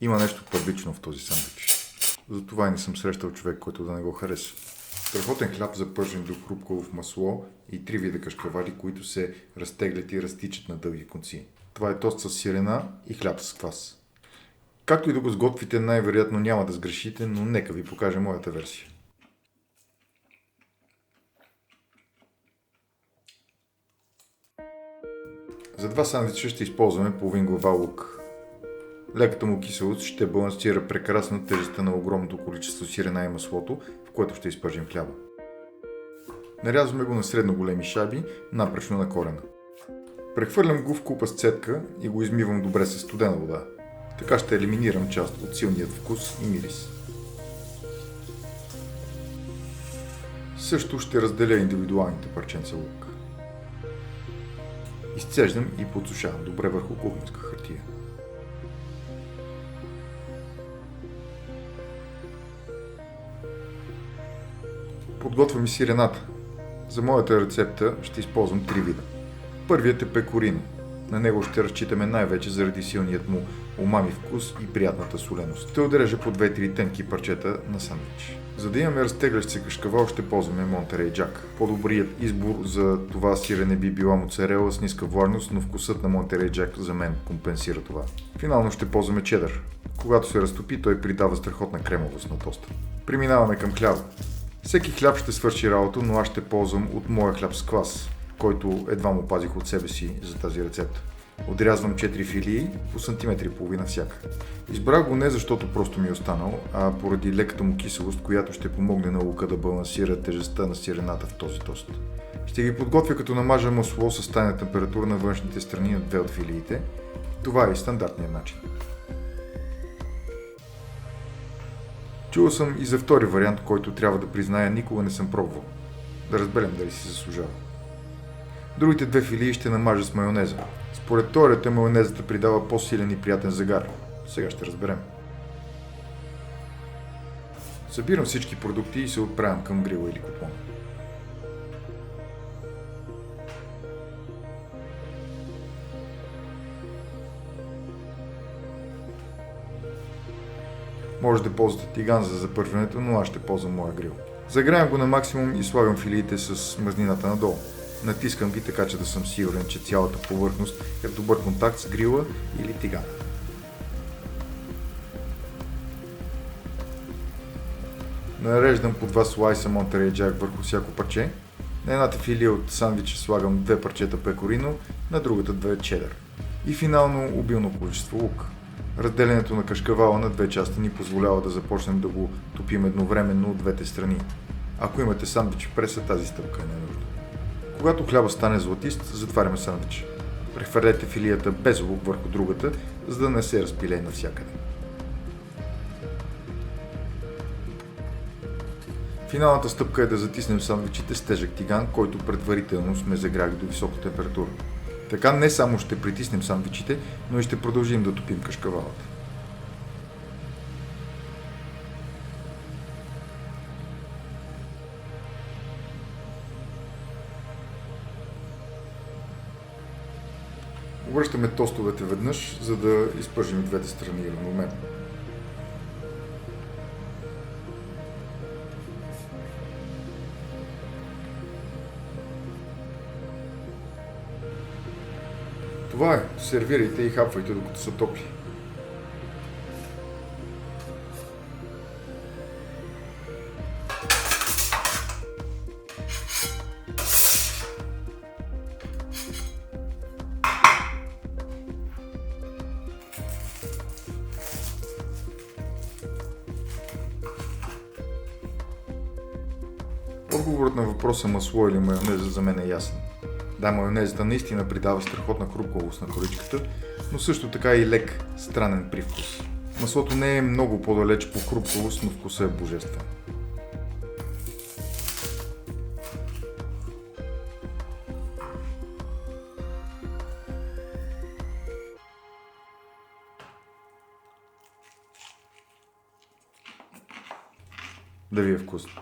Има нещо първично в този сандвич. Затова и не съм срещал човек, който да не го хареса. Страхотен хляб запържен до хрупково в масло и 3 вида кашкавали, които се разтеглят и разтичат на дълги конци. Това е тост с сирена и хляб с квас. Както и да го сготвите, най-вероятно няма да сгрешите, но нека ви покажа моята версия. За два сандвича ще използваме половин глава лук. Леката му киселост ще балансира прекрасно тежестта на огромното количество сирена и маслото, в което ще изпържим хляба. Нарязваме го на средно големи шайби, напречно на корена. Прехвърлям го в купа с цедка и го измивам добре с студена вода. Така ще елиминирам част от силният вкус и мирис. Също ще разделя индивидуалните парченца лук. Изцеждам и подсушавам добре върху кухненска хартия. Подготвям и сирената. За моята рецепта ще използвам 3 вида. Първият е пекорино. На него ще разчитаме най-вече заради силният му умами вкус и приятната соленост. Ще отрежа по 2-3 тънки парчета на сандвич. За да имаме разтеглящ се кашкавал, ще ползваме Монтерей Джак. По-добрият избор за това сирене би била моцарела с ниска влажност, но вкусът на Монтерей Джак за мен компенсира това. Финално ще ползваме чедър. Когато се разтопи, той придава страхотна кремовост на тоста. Преминаваме към хляба. Всеки хляб ще свърши работа, но аз ще ползвам от моя хляб с квас, който едва му пазих от себе си за тази рецепта. Отрязвам 4 филии по сантиметри и половина всяка. Избрах го не защото просто ми е останал, а поради леката му киселост, която ще помогне на лука да балансира тежестта на сирената в този тост. Ще ги подготвя като намажа масло с тайна температура на външните страни на 2 от филиите. Това е и стандартният начин. Чувал съм и за втори вариант, който трябва да призная никога не съм пробвал. Да разберем дали си заслужава. Другите 2 филии ще намажа с майонеза. Според теорията майонезата придава по-силен и приятен загар. Сега ще разберем. Събирам всички продукти и се отправям към грила или котлона. Може да ползвате тиган за запърването, но аз ще ползвам моя грил. Загрявам го на максимум и слагам филиите с мазнината надолу. Натискам ги така, че да съм сигурен, че цялата повърхност е в добър контакт с грила или тигана. Нареждам по 2 слайса Монтерей Джак върху всяко парче. На едната филия от сандвича слагам 2 парчета пекорино, на другата 2 чедър. И финално обилно количество лук. Разделянето на кашкавала на 2 части ни позволява да започнем да го топим едновременно от двете страни. Ако имате сандвич в преса, тази стъпка е ненужна. Когато хляба стане златист, затваряме сандвича. Прехвърлете филията без лук върху другата, за да не се разпилее навсякъде. Финалната стъпка е да затиснем сандвичите с тежък тиган, който предварително сме загряли до висока температура. Така не само ще притиснем сандвичите, но и ще продължим да топим кашкавалата. Обръщаме тостовете веднъж, за да изпържим двете страни равномерно. Това е. Сервирайте и хапвайте докато са топли. Отговорът на въпроса масло или майонеза за мен е ясен. Да, майонезата наистина придава страхотна хрупкавост на коричката, но също така и лек, странен привкус. Маслото не е много по-далеч по хрупкавост, но вкуса е божествен. Да ви е вкусно!